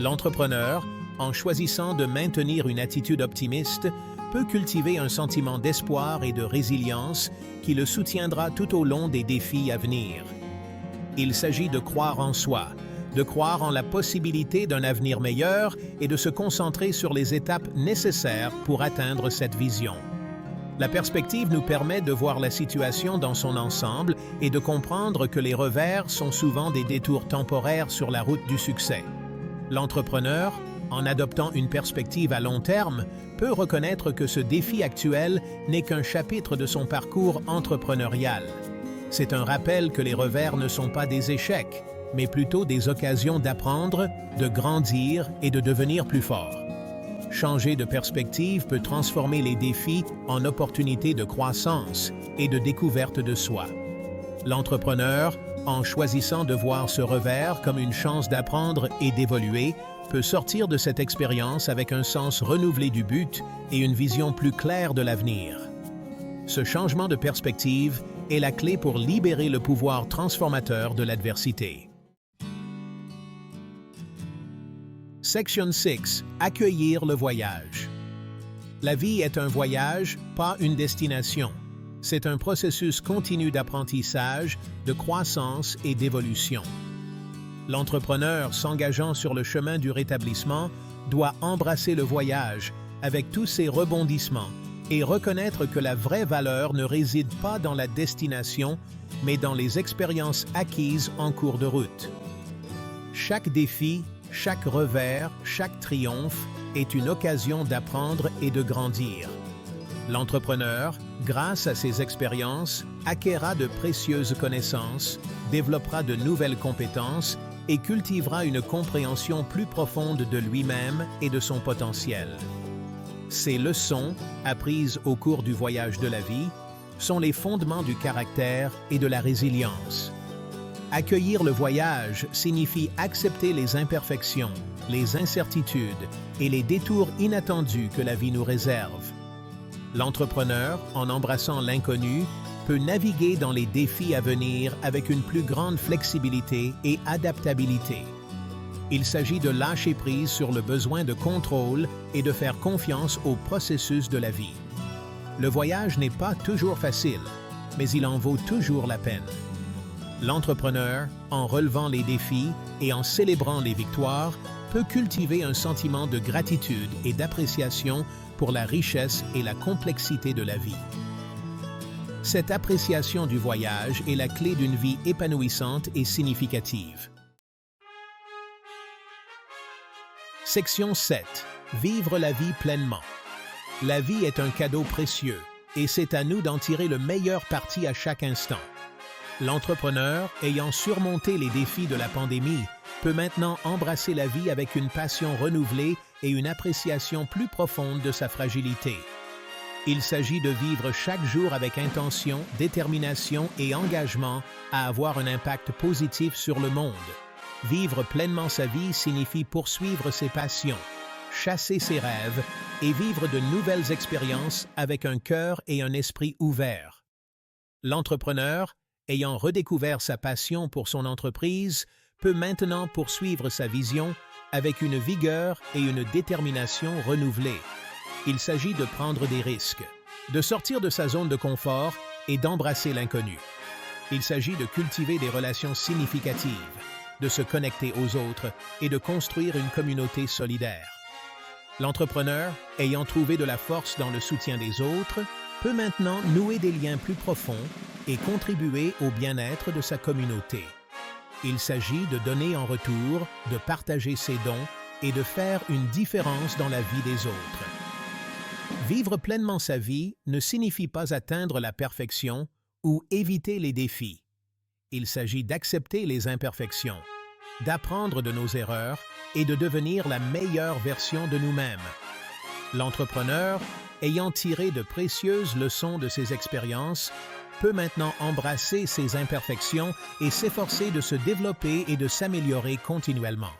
L'entrepreneur, en choisissant de maintenir une attitude optimiste, peut cultiver un sentiment d'espoir et de résilience qui le soutiendra tout au long des défis à venir. Il s'agit de croire en soi, de croire en la possibilité d'un avenir meilleur et de se concentrer sur les étapes nécessaires pour atteindre cette vision. La perspective nous permet de voir la situation dans son ensemble et de comprendre que les revers sont souvent des détours temporaires sur la route du succès. L'entrepreneur, en adoptant une perspective à long terme, peut reconnaître que ce défi actuel n'est qu'un chapitre de son parcours entrepreneurial. C'est un rappel que les revers ne sont pas des échecs, mais plutôt des occasions d'apprendre, de grandir et de devenir plus fort. Changer de perspective peut transformer les défis en opportunités de croissance et de découverte de soi. L'entrepreneur, en choisissant de voir ce revers comme une chance d'apprendre et d'évoluer, peut sortir de cette expérience avec un sens renouvelé du but et une vision plus claire de l'avenir. Ce changement de perspective est la clé pour libérer le pouvoir transformateur de l'adversité. Section 6. Accueillir le voyage. La vie est un voyage, pas une destination. C'est un processus continu d'apprentissage, de croissance et d'évolution. L'entrepreneur s'engageant sur le chemin du rétablissement doit embrasser le voyage avec tous ses rebondissements et reconnaître que la vraie valeur ne réside pas dans la destination, mais dans les expériences acquises en cours de route. Chaque défi, chaque revers, chaque triomphe est une occasion d'apprendre et de grandir. L'entrepreneur, grâce à ses expériences, acquérera de précieuses connaissances, développera de nouvelles compétences et cultivera une compréhension plus profonde de lui-même et de son potentiel. Ces leçons, apprises au cours du voyage de la vie, sont les fondements du caractère et de la résilience. Accueillir le voyage signifie accepter les imperfections, les incertitudes et les détours inattendus que la vie nous réserve. L'entrepreneur, en embrassant l'inconnu, peut naviguer dans les défis à venir avec une plus grande flexibilité et adaptabilité. Il s'agit de lâcher prise sur le besoin de contrôle et de faire confiance au processus de la vie. Le voyage n'est pas toujours facile, mais il en vaut toujours la peine. L'entrepreneur, en relevant les défis et en célébrant les victoires, peut cultiver un sentiment de gratitude et d'appréciation pour la richesse et la complexité de la vie. Cette appréciation du voyage est la clé d'une vie épanouissante et significative. Section 7. Vivre la vie pleinement. La vie est un cadeau précieux et c'est à nous d'en tirer le meilleur parti à chaque instant. L'entrepreneur, ayant surmonté les défis de la pandémie, peut maintenant embrasser la vie avec une passion renouvelée et une appréciation plus profonde de sa fragilité. Il s'agit de vivre chaque jour avec intention, détermination et engagement à avoir un impact positif sur le monde. Vivre pleinement sa vie signifie poursuivre ses passions, chasser ses rêves et vivre de nouvelles expériences avec un cœur et un esprit ouverts. L'entrepreneur, ayant redécouvert sa passion pour son entreprise, peut maintenant poursuivre sa vision avec une vigueur et une détermination renouvelées. Il s'agit de prendre des risques, de sortir de sa zone de confort et d'embrasser l'inconnu. Il s'agit de cultiver des relations significatives, de se connecter aux autres et de construire une communauté solidaire. L'entrepreneur, ayant trouvé de la force dans le soutien des autres, peut maintenant nouer des liens plus profonds et contribuer au bien-être de sa communauté. Il s'agit de donner en retour, de partager ses dons et de faire une différence dans la vie des autres. Vivre pleinement sa vie ne signifie pas atteindre la perfection ou éviter les défis. Il s'agit d'accepter les imperfections, d'apprendre de nos erreurs et de devenir la meilleure version de nous-mêmes. L'entrepreneur, ayant tiré de précieuses leçons de ses expériences, peut maintenant embrasser ses imperfections et s'efforcer de se développer et de s'améliorer continuellement.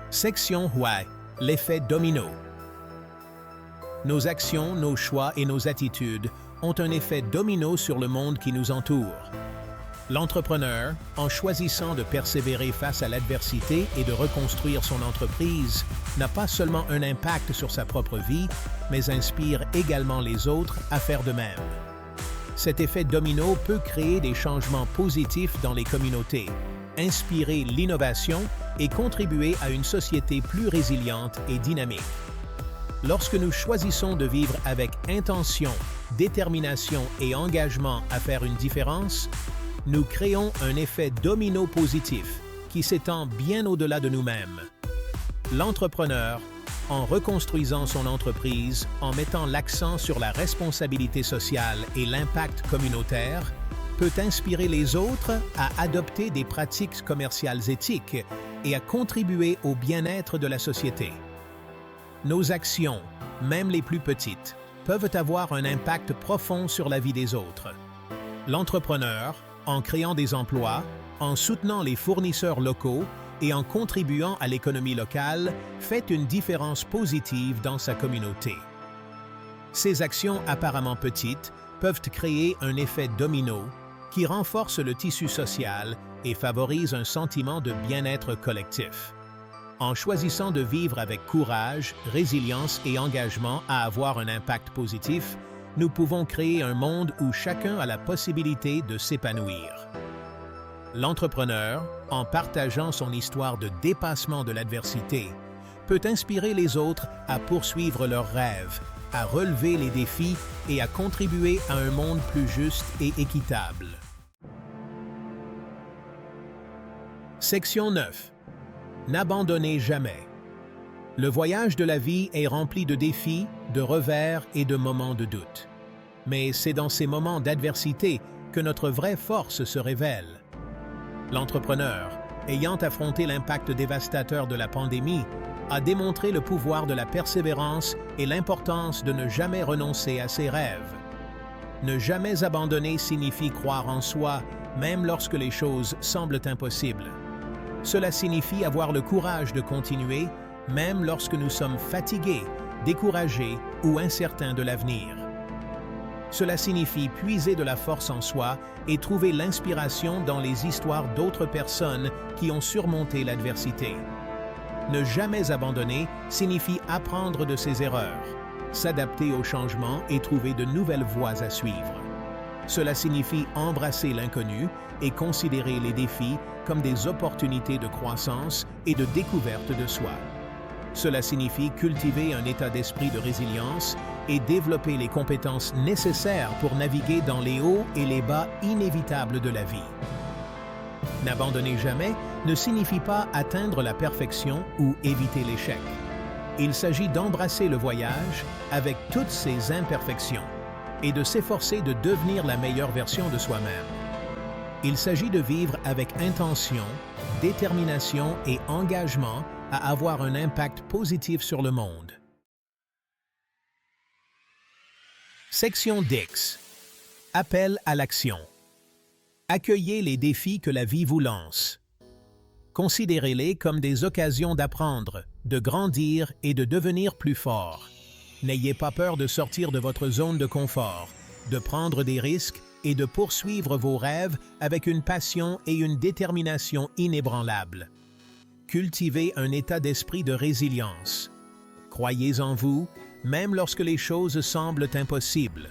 Section Why, l'effet domino. Nos actions, nos choix et nos attitudes ont un effet domino sur le monde qui nous entoure. L'entrepreneur, en choisissant de persévérer face à l'adversité et de reconstruire son entreprise, n'a pas seulement un impact sur sa propre vie, mais inspire également les autres à faire de même. Cet effet domino peut créer des changements positifs dans les communautés, inspirer l'innovation et contribuer à une société plus résiliente et dynamique. Lorsque nous choisissons de vivre avec intention, détermination et engagement à faire une différence, nous créons un effet domino positif qui s'étend bien au-delà de nous-mêmes. L'entrepreneur, en reconstruisant son entreprise, en mettant l'accent sur la responsabilité sociale et l'impact communautaire, peut inspirer les autres à adopter des pratiques commerciales éthiques et à contribuer au bien-être de la société. Nos actions, même les plus petites, peuvent avoir un impact profond sur la vie des autres. L'entrepreneur, en créant des emplois, en soutenant les fournisseurs locaux et en contribuant à l'économie locale, fait une différence positive dans sa communauté. Ces actions apparemment petites peuvent créer un effet domino qui renforce le tissu social et favorise un sentiment de bien-être collectif. En choisissant de vivre avec courage, résilience et engagement à avoir un impact positif, nous pouvons créer un monde où chacun a la possibilité de s'épanouir. L'entrepreneur, en partageant son histoire de dépassement de l'adversité, peut inspirer les autres à poursuivre leurs rêves, à relever les défis et à contribuer à un monde plus juste et équitable. Section 9. N'abandonnez jamais. Le voyage de la vie est rempli de défis, de revers et de moments de doute. Mais c'est dans ces moments d'adversité que notre vraie force se révèle. L'entrepreneur, ayant affronté l'impact dévastateur de la pandémie, a démontré le pouvoir de la persévérance et l'importance de ne jamais renoncer à ses rêves. Ne jamais abandonner signifie croire en soi, même lorsque les choses semblent impossibles. Cela signifie avoir le courage de continuer, même lorsque nous sommes fatigués, découragés ou incertains de l'avenir. Cela signifie puiser de la force en soi et trouver l'inspiration dans les histoires d'autres personnes qui ont surmonté l'adversité. Ne jamais abandonner signifie apprendre de ses erreurs, s'adapter aux changements et trouver de nouvelles voies à suivre. Cela signifie embrasser l'inconnu et considérer les défis comme des opportunités de croissance et de découverte de soi. Cela signifie cultiver un état d'esprit de résilience et développer les compétences nécessaires pour naviguer dans les hauts et les bas inévitables de la vie. N'abandonner jamais ne signifie pas atteindre la perfection ou éviter l'échec. Il s'agit d'embrasser le voyage avec toutes ses imperfections et de s'efforcer de devenir la meilleure version de soi-même. Il s'agit de vivre avec intention, détermination et engagement à avoir un impact positif sur le monde. Section X. Appel à l'action. Accueillez les défis que la vie vous lance. Considérez-les comme des occasions d'apprendre, de grandir et de devenir plus fort. N'ayez pas peur de sortir de votre zone de confort, de prendre des risques et de poursuivre vos rêves avec une passion et une détermination inébranlables. Cultivez un état d'esprit de résilience. Croyez en vous, même lorsque les choses semblent impossibles.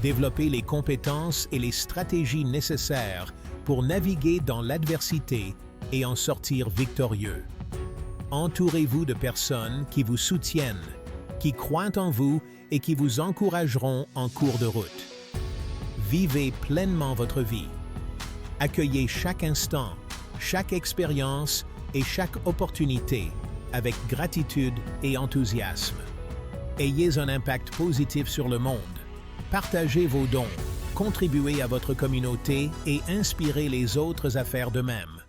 Développez les compétences et les stratégies nécessaires pour naviguer dans l'adversité et en sortir victorieux. Entourez-vous de personnes qui vous soutiennent, qui croient en vous et qui vous encourageront en cours de route. Vivez pleinement votre vie. Accueillez chaque instant, chaque expérience et chaque opportunité avec gratitude et enthousiasme. Ayez un impact positif sur le monde. Partagez vos dons, contribuez à votre communauté et inspirez les autres à faire de même.